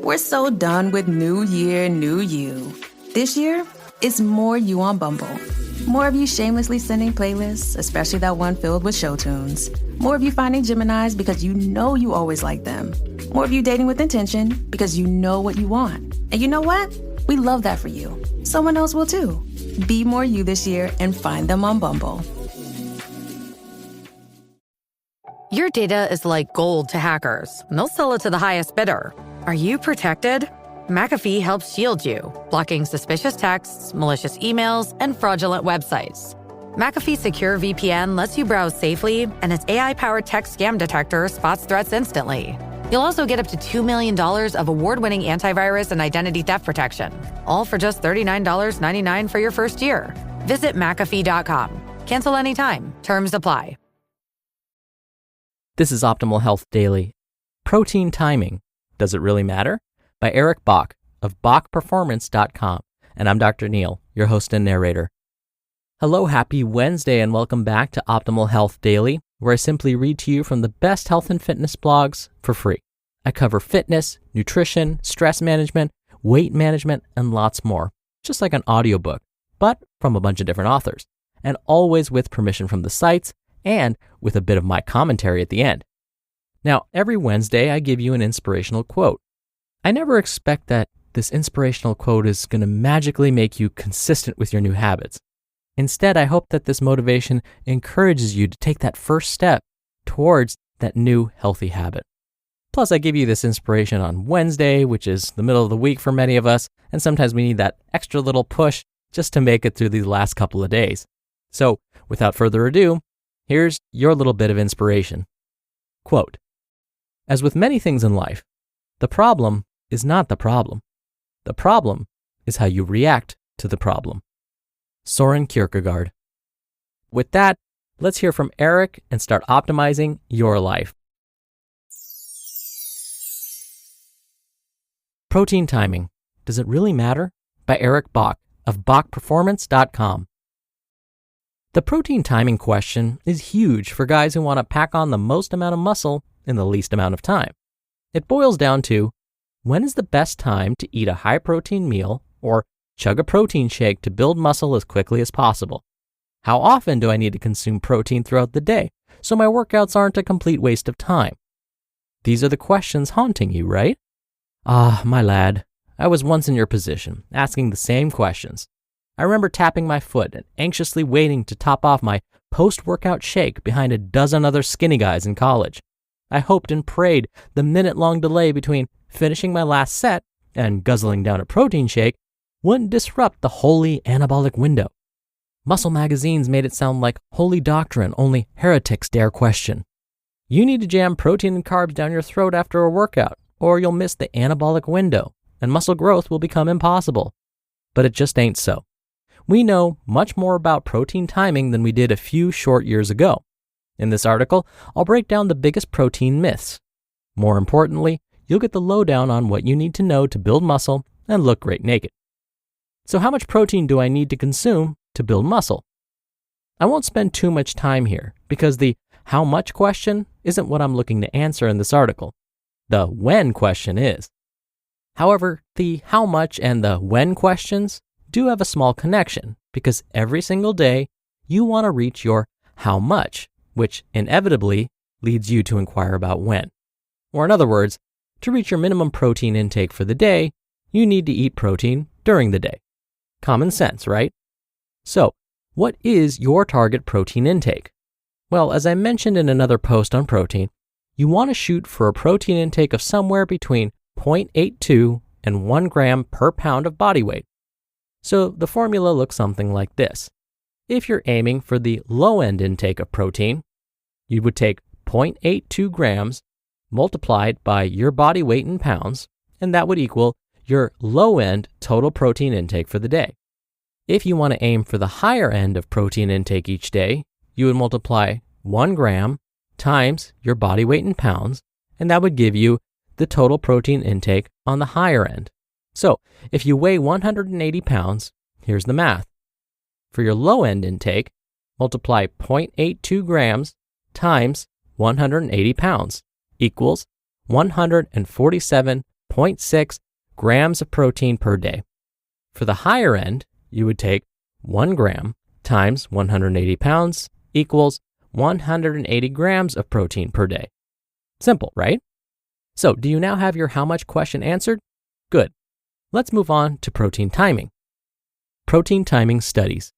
We're so done with new year, new you. This year, it's more you on Bumble. More of you shamelessly sending playlists, especially that one filled with show tunes. More of you finding Geminis because you know you always like them. More of you dating with intention because you know what you want. And you know what? We love that for you. Someone else will too. Be more you this year and find them on Bumble. Your data is like gold to hackers, and they'll sell it to the highest bidder. Are you protected? McAfee helps shield you, blocking suspicious texts, malicious emails, and fraudulent websites. McAfee Secure VPN lets you browse safely, and its AI-powered text scam detector spots threats instantly. You'll also get up to $2 million of award-winning antivirus and identity theft protection, all for just $39.99 for your first year. Visit McAfee.com. Cancel anytime. Terms apply. This is Optimal Health Daily. Protein timing. Does it really matter? By Eric Bach of BachPerformance.com. And I'm Dr. Neil, your host and narrator. Hello, happy Wednesday, and welcome back to Optimal Health Daily, where I simply read to you from the best health and fitness blogs for free. I cover fitness, nutrition, stress management, weight management, and lots more, just like an audiobook, but from a bunch of different authors, and always with permission from the sites and with a bit of my commentary at the end. Now, every Wednesday, I give you an inspirational quote. I never expect that this inspirational quote is going to magically make you consistent with your new habits. Instead, I hope that this motivation encourages you to take that first step towards that new healthy habit. Plus, I give you this inspiration on Wednesday, which is the middle of the week for many of us, and sometimes we need that extra little push just to make it through these last couple of days. So, without further ado, here's your little bit of inspiration. Quote, "As with many things in life, the problem is not the problem. The problem is how you react to the problem." Soren Kierkegaard. With that, let's hear from Eric and start optimizing your life. Protein timing. Does it really matter? By Eric Bach of BachPerformance.com. The protein timing question is huge for guys who want to pack on the most amount of muscle in the least amount of time. It boils down to, when is the best time to eat a high-protein meal or chug a protein shake to build muscle as quickly as possible? How often do I need to consume protein throughout the day so my workouts aren't a complete waste of time? These are the questions haunting you, right? Ah, my lad, I was once in your position, asking the same questions. I remember tapping my foot and anxiously waiting to top off my post-workout shake behind a dozen other skinny guys in college. I hoped and prayed the minute-long delay between finishing my last set and guzzling down a protein shake wouldn't disrupt the holy anabolic window. Muscle magazines made it sound like holy doctrine only heretics dare question. You need to jam protein and carbs down your throat after a workout, or you'll miss the anabolic window, and muscle growth will become impossible. But it just ain't so. We know much more about protein timing than we did a few short years ago. In this article, I'll break down the biggest protein myths. More importantly, you'll get the lowdown on what you need to know to build muscle and look great naked. So how much protein do I need to consume to build muscle? I won't spend too much time here because the how much question isn't what I'm looking to answer in this article. The when question is. However, the how much and the when questions do have a small connection because every single day you want to reach your how much, which inevitably leads you to inquire about when. Or in other words, to reach your minimum protein intake for the day, you need to eat protein during the day. Common sense, right? So, what is your target protein intake? Well, as I mentioned in another post on protein, you want to shoot for a protein intake of somewhere between 0.82 and 1 gram per pound of body weight. So the formula looks something like this. If you're aiming for the low-end intake of protein, you would take 0.82 grams multiplied by your body weight in pounds, and that would equal your low-end total protein intake for the day. If you want to aim for the higher end of protein intake each day, you would multiply 1 gram times your body weight in pounds, and that would give you the total protein intake on the higher end. So if you weigh 180 pounds, here's the math. For your low-end intake, multiply 0.82 grams times 180 pounds equals 0.6 grams of protein per day. For the higher end, you would take 1 gram times 180 pounds equals 180 grams of protein per day. Simple, right? So, do you now have your how much question answered? Good. Let's move on to protein timing. Protein timing studies.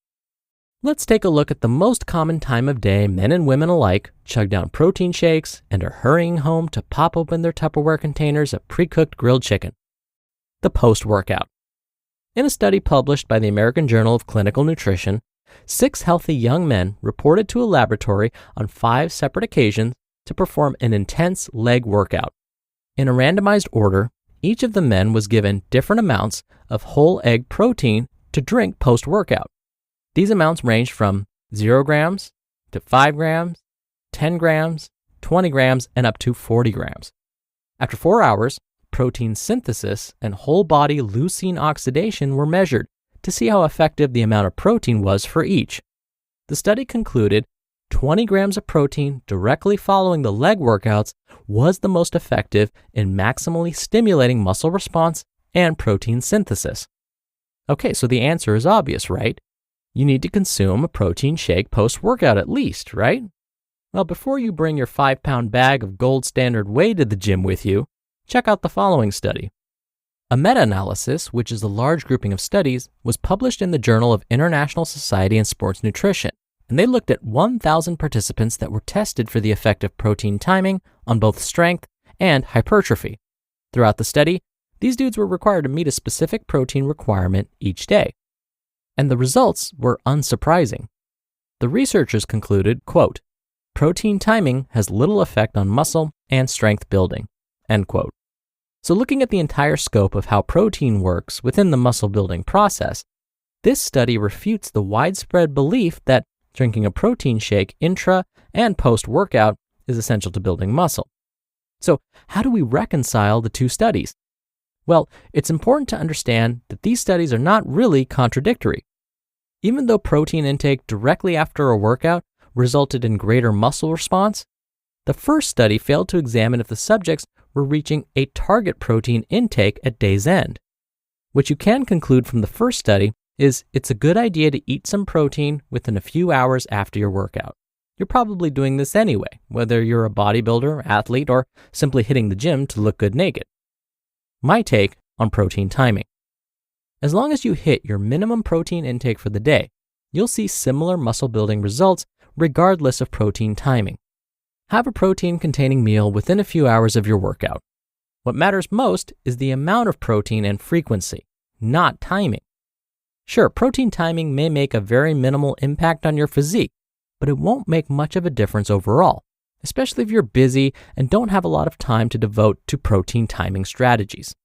Let's take a look at the most common time of day men and women alike chug down protein shakes and are hurrying home to pop open their Tupperware containers of pre-cooked grilled chicken. The post-workout. In a study published by the American Journal of Clinical Nutrition, 6 healthy young men reported to a laboratory on 5 separate occasions to perform an intense leg workout. In a randomized order, each of the men was given different amounts of whole egg protein to drink post-workout. These amounts ranged from 0 grams to 5 grams, 10 grams, 20 grams, and up to 40 grams. After 4 hours, protein synthesis and whole body leucine oxidation were measured to see how effective the amount of protein was for each. The study concluded 20 grams of protein directly following the leg workouts was the most effective in maximally stimulating muscle response and protein synthesis. Okay, so the answer is obvious, right? You need to consume a protein shake post-workout at least, right? Well, before you bring your 5-pound bag of gold standard whey to the gym with you, check out the following study. A meta-analysis, which is a large grouping of studies, was published in the Journal of International Society in Sports Nutrition, and they looked at 1,000 participants that were tested for the effect of protein timing on both strength and hypertrophy. Throughout the study, these dudes were required to meet a specific protein requirement each day. And the results were unsurprising. The researchers concluded, quote, protein timing has little effect on muscle and strength building, end quote. So looking at the entire scope of how protein works within the muscle building process, this study refutes the widespread belief that drinking a protein shake intra and post-workout is essential to building muscle. So how do we reconcile the two studies? Well, it's important to understand that these studies are not really contradictory. Even though protein intake directly after a workout resulted in greater muscle response, the first study failed to examine if the subjects were reaching a target protein intake at day's end. What you can conclude from the first study is it's a good idea to eat some protein within a few hours after your workout. You're probably doing this anyway, whether you're a bodybuilder, athlete, or simply hitting the gym to look good naked. My take on protein timing. As long as you hit your minimum protein intake for the day, you'll see similar muscle building results regardless of protein timing. Have a protein-containing meal within a few hours of your workout. What matters most is the amount of protein and frequency, not timing. Sure, protein timing may make a very minimal impact on your physique, but it won't make much of a difference overall, especially if you're busy and don't have a lot of time to devote to protein timing strategies.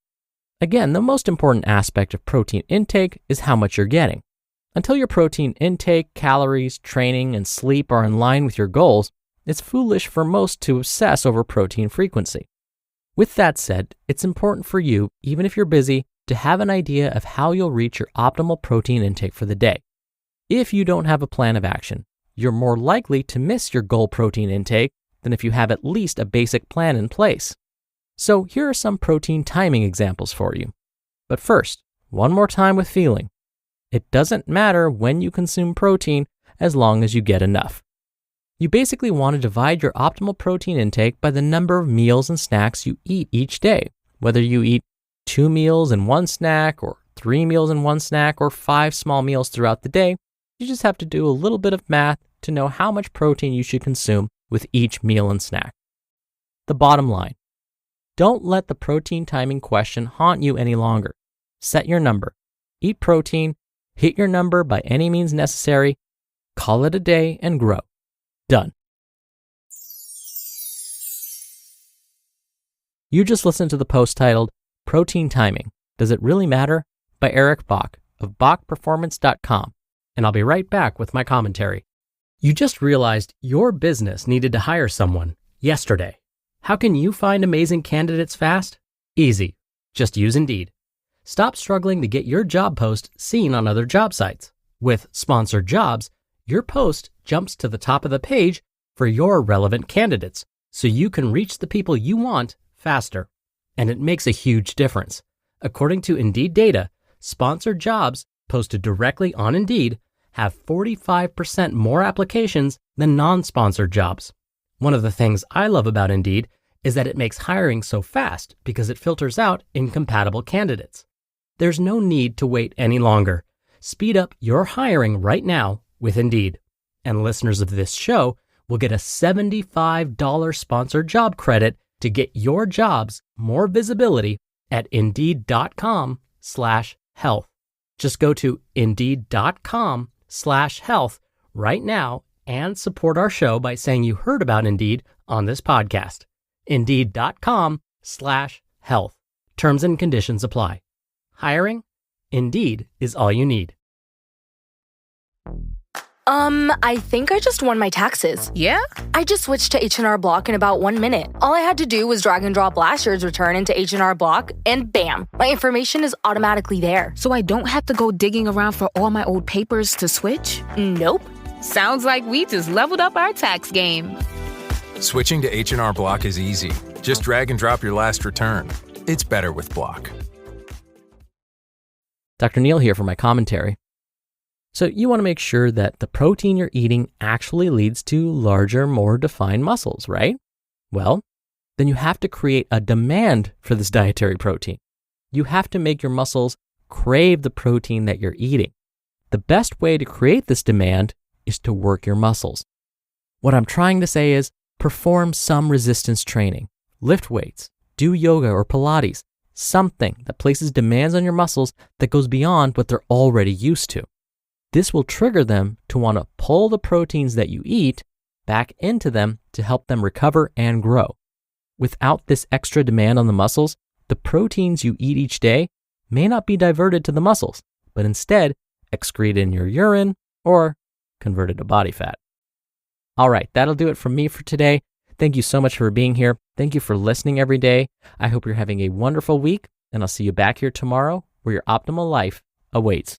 Again, the most important aspect of protein intake is how much you're getting. Until your protein intake, calories, training, and sleep are in line with your goals, it's foolish for most to obsess over protein frequency. With that said, it's important for you, even if you're busy, to have an idea of how you'll reach your optimal protein intake for the day. If you don't have a plan of action, you're more likely to miss your goal protein intake than if you have at least a basic plan in place. So here are some protein timing examples for you. But first, one more time with feeling. It doesn't matter when you consume protein as long as you get enough. You basically want to divide your optimal protein intake by the number of meals and snacks you eat each day, whether you eat 2 meals and 1 snack, or 3 meals and 1 snack, or 5 small meals throughout the day. You just have to do a little bit of math to know how much protein you should consume with each meal and snack. The bottom line, don't let the protein timing question haunt you any longer. Set your number. Eat protein, hit your number by any means necessary, call it a day, and grow. Done. You just listened to the post titled, Protein Timing, Does It Really Matter? By Eric Bach of BachPerformance.com, and I'll be right back with my commentary. You just realized your business needed to hire someone yesterday. How can you find amazing candidates fast? Easy. Just use Indeed. Stop struggling to get your job post seen on other job sites. With Sponsored Jobs, your post jumps to the top of the page for your relevant candidates, so you can reach the people you want faster. and it makes a huge difference. According to Indeed data, sponsored jobs posted directly on Indeed have 45% more applications than non-sponsored jobs. One of the things I love about Indeed is that it makes hiring so fast because it filters out incompatible candidates. There's no need to wait any longer. Speed up your hiring right now with Indeed. And listeners of this show will get a $75 sponsored job credit to get your jobs more visibility at Indeed.com/health. Just go to Indeed.com/health right now and support our show by saying you heard about Indeed on this podcast. Indeed.com/health. Terms and conditions apply. Hiring? Indeed is all you need. I think I just won my taxes. Yeah? I just switched to H&R Block in about 1 minute. All I had to do was drag and drop last year's return into H&R Block, and bam, my information is automatically there. So I don't have to go digging around for all my old papers to switch? Nope. Sounds like we just leveled up our tax game. Switching to H&R Block is easy. Just drag and drop your last return. It's better with Block. Dr. Neil here for my commentary. So you want to make sure that the protein you're eating actually leads to larger, more defined muscles, right? Well, then you have to create a demand for this dietary protein. You have to make your muscles crave the protein that you're eating. The best way to create this demand is to work your muscles. What I'm trying to say is perform some resistance training, lift weights, do yoga or Pilates, something that places demands on your muscles that goes beyond what they're already used to. This will trigger them to want to pull the proteins that you eat back into them to help them recover and grow. Without this extra demand on the muscles, the proteins you eat each day may not be diverted to the muscles, but instead excreted in your urine or converted to body fat. All right, that'll do it from me for today. Thank you so much for being here. Thank you for listening every day. I hope you're having a wonderful week, and I'll see you back here tomorrow where your optimal life awaits.